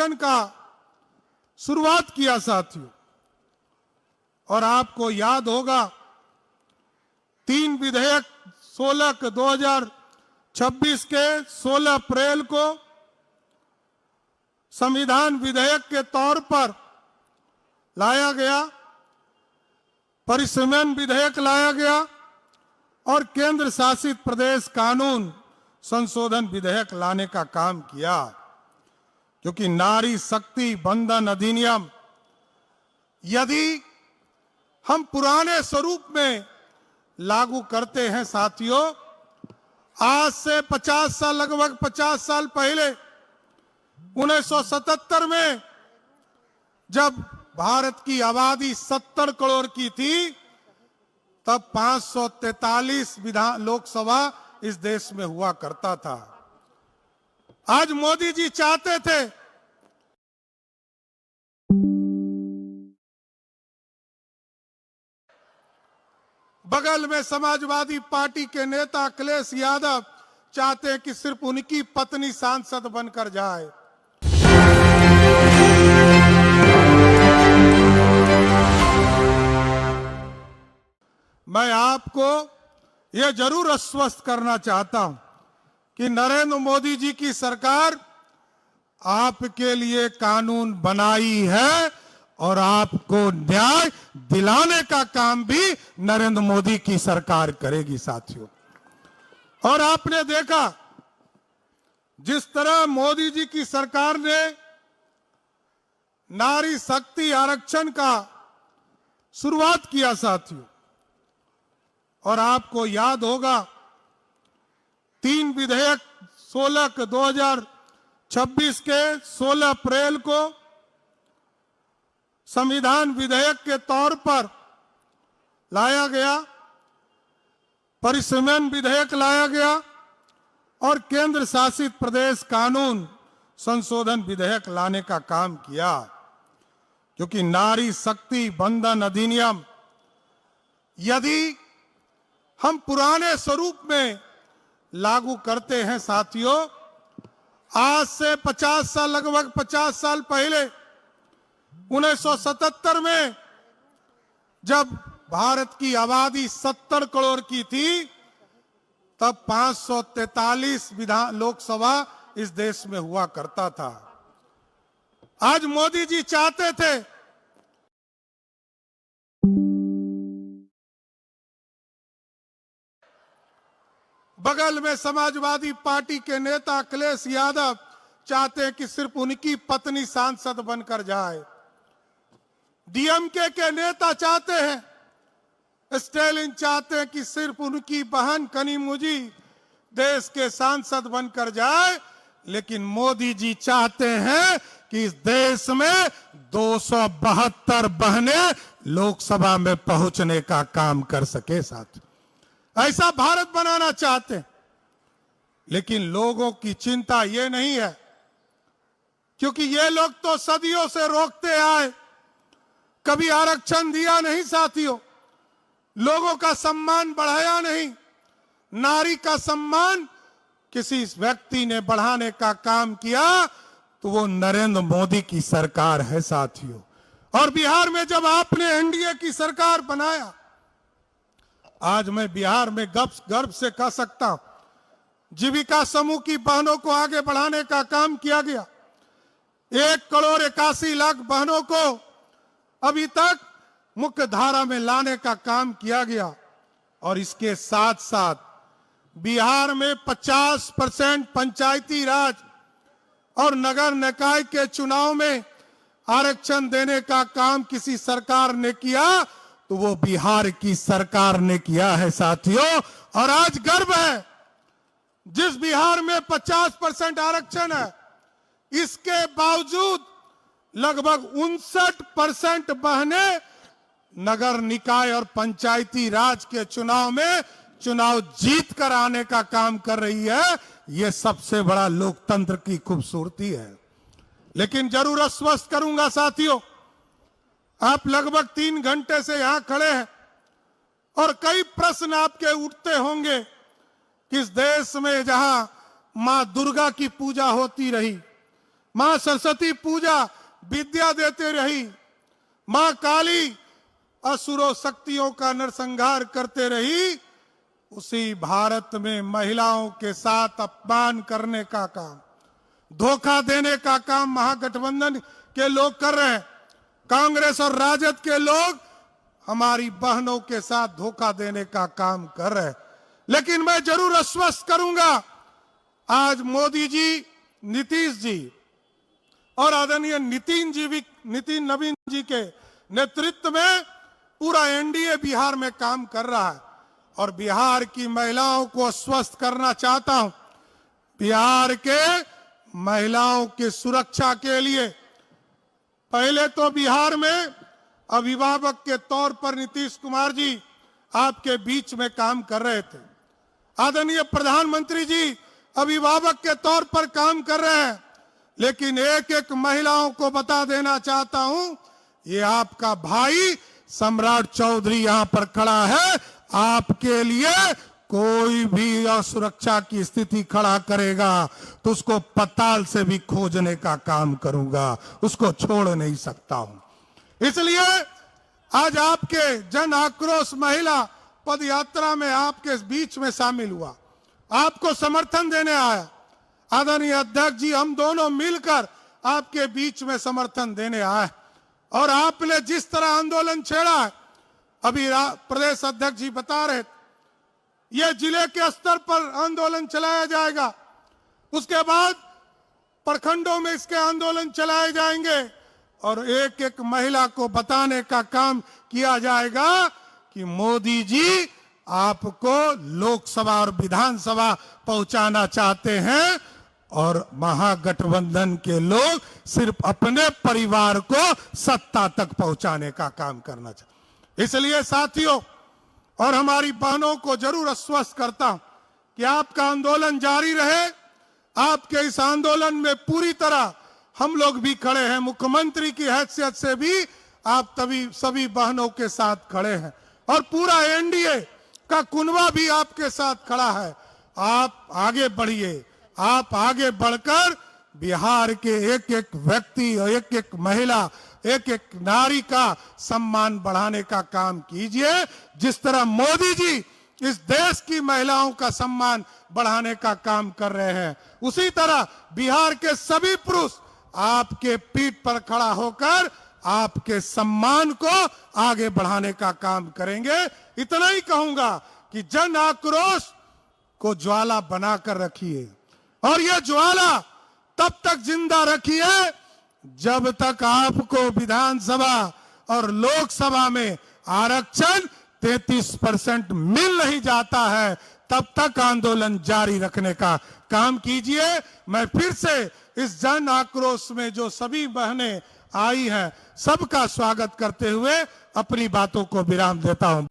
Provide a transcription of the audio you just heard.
का शुरुआत किया साथियों। और आपको याद होगा 3 विधेयक 2026 के 16 अप्रैल को संविधान विधेयक के तौर पर लाया गया, परिसीमन विधेयक लाया गया और केंद्र शासित प्रदेश कानून संशोधन विधेयक लाने का काम किया। क्योंकि नारी शक्ति बंधन अधिनियम यदि हम पुराने स्वरूप में लागू करते हैं साथियों, आज से 50 साल लगभग 50 साल पहले 1977 में जब भारत की आबादी 70 करोड़ की थी, तब 543 लोकसभा इस देश में हुआ करता था। आज मोदी जी चाहते थे बगल में समाजवादी पार्टी के नेता अखिलेश यादव चाहते हैं कि सिर्फ उनकी पत्नी सांसद बनकर जाए। मैं आपको यह जरूर आश्वस्त करना चाहता हूं कि नरेंद्र मोदी जी की सरकार आपके लिए कानून बनाई है और आपको न्याय दिलाने का काम भी नरेंद्र मोदी की सरकार करेगी साथियों। और आपने देखा जिस तरह मोदी जी की सरकार ने नारी शक्ति आरक्षण का शुरुआत किया साथियों। और आपको याद होगा 3 विधेयक 2026 के 16 अप्रैल को संविधान विधेयक के तौर पर लाया गया, परिसीमन विधेयक लाया गया और केंद्र शासित प्रदेश कानून संशोधन विधेयक लाने का काम किया। क्योंकि नारी शक्ति बंधन अधिनियम यदि हम पुराने स्वरूप में लागू करते हैं साथियों, आज से 50 साल लगभग 50 साल पहले 1977 में जब भारत की आबादी 70 करोड़ की थी, तब 543 लोकसभा इस देश में हुआ करता था। आज मोदी जी चाहते थे बगल में समाजवादी पार्टी के नेता अखिलेश यादव चाहते हैं कि सिर्फ उनकी पत्नी सांसद बनकर जाए। डीएमके के नेता चाहते हैं, स्टालिन चाहते हैं कि सिर्फ उनकी बहन कनिमोझी देश के सांसद बनकर जाए। लेकिन मोदी जी चाहते हैं कि इस देश में 272 बहनें लोकसभा में पहुंचने का काम कर सके साथ। ऐसा भारत बनाना चाहते हैं। लेकिन लोगों की चिंता ये नहीं है, क्योंकि ये लोग तो सदियों से रोकते आए, कभी आरक्षण दिया नहीं साथियों, लोगों का सम्मान बढ़ाया नहीं। नारी का सम्मान किसी व्यक्ति ने बढ़ाने का काम किया तो वो नरेंद्र मोदी की सरकार है साथियों। और बिहार में जब आपने एनडीए की सरकार बनाया, आज मैं बिहार में गर्व से कह सकता हूं, जीविका समूह की बहनों को आगे बढ़ाने का काम किया गया। 1,81,00,000 बहनों को अभी तक मुख्य धारा में लाने का काम किया गया। और इसके साथ साथ बिहार में 50% पंचायती राज और नगर निकाय के चुनाव में आरक्षण देने का काम किसी सरकार ने किया तो वो बिहार की सरकार ने किया है साथियों। और आज गर्व है, जिस बिहार में 50% आरक्षण है, इसके बावजूद लगभग 59% बहनें नगर निकाय और पंचायती राज के चुनाव में चुनाव जीत कर आने का काम कर रही है। यह सबसे बड़ा लोकतंत्र की खूबसूरती है। लेकिन जरूर आश्वस्त करूंगा साथियों, आप लगभग 3 घंटे से यहां खड़े हैं और कई प्रश्न आपके उठते होंगे कि इस देश में जहां मां दुर्गा की पूजा होती रही, मां सरस्वती पूजा विद्या देते रही, मां काली असुरों शक्तियों का नरसंहार करते रही, उसी भारत में महिलाओं के साथ अपमान करने का काम, धोखा देने का काम महागठबंधन के लोग कर रहे हैं। कांग्रेस और राजद के लोग हमारी बहनों के साथ धोखा देने का काम कर रहे हैं। लेकिन मैं जरूर आश्वस्त करूंगा, आज मोदी जी, नीतीश जी और आदरणीय नितिन नवीन जी के नेतृत्व में पूरा एनडीए बिहार में काम कर रहा है और बिहार की महिलाओं को आश्वस्त करना चाहता हूं। बिहार के महिलाओं की सुरक्षा के लिए पहले तो बिहार में अभिभावक के तौर पर नीतीश कुमार जी आपके बीच में काम कर रहे थे। आदरणीय प्रधानमंत्री जी अभिभावक के तौर पर काम कर रहे हैं। लेकिन एक एक महिलाओं को बता देना चाहता हूं, ये आपका भाई सम्राट चौधरी यहां पर खड़ा है। आपके लिए कोई भी असुरक्षा की स्थिति खड़ा करेगा तो उसको पताल से भी खोजने का काम करूंगा, उसको छोड़ नहीं सकता हूं। इसलिए आज आपके जन आक्रोश महिला पद यात्रा में आपके बीच में शामिल हुआ, आपको समर्थन देने आया। आदरणीय अध्यक्ष जी, हम दोनों मिलकर आपके बीच में समर्थन देने आए और आपने जिस तरह आंदोलन छेड़ा है, अभी प्रदेश अध्यक्ष जी बता रहे, यह जिले के स्तर पर आंदोलन चलाया जाएगा, उसके बाद प्रखंडों में इसके आंदोलन चलाए जाएंगे और एक एक महिला को बताने का काम किया जाएगा कि मोदी जी आपको लोकसभा और विधानसभा पहुंचाना चाहते हैं और महागठबंधन के लोग सिर्फ अपने परिवार को सत्ता तक पहुंचाने का काम करना चाहते। इसलिए साथियों और हमारी बहनों को जरूर आश्वस्त करता हूं कि आपका आंदोलन जारी रहे। आपके इस आंदोलन में पूरी तरह हम लोग भी खड़े हैं, मुख्यमंत्री की हैसियत से भी आप सभी बहनों के साथ खड़े हैं और पूरा एनडीए का कुनबा भी आपके साथ खड़ा है। आप आगे बढ़िए, आप आगे बढ़कर बिहार के एक एक व्यक्ति और एक एक महिला, एक एक नारी का सम्मान बढ़ाने का काम कीजिए। जिस तरह मोदी जी इस देश की महिलाओं का सम्मान बढ़ाने का काम कर रहे हैं, उसी तरह बिहार के सभी पुरुष आपके पीठ पर खड़ा होकर आपके सम्मान को आगे बढ़ाने का काम करेंगे। इतना ही कहूंगा कि जन आक्रोश को ज्वाला बनाकर रखिए और यह ज्वाला तब तक जिंदा रखिए जब तक आपको विधानसभा और लोकसभा में आरक्षण 33% मिल नहीं जाता है, तब तक आंदोलन जारी रखने का काम कीजिए। मैं फिर से इस जन आक्रोश में जो सभी बहनें आई हैं, सबका स्वागत करते हुए अपनी बातों को विराम देता हूं।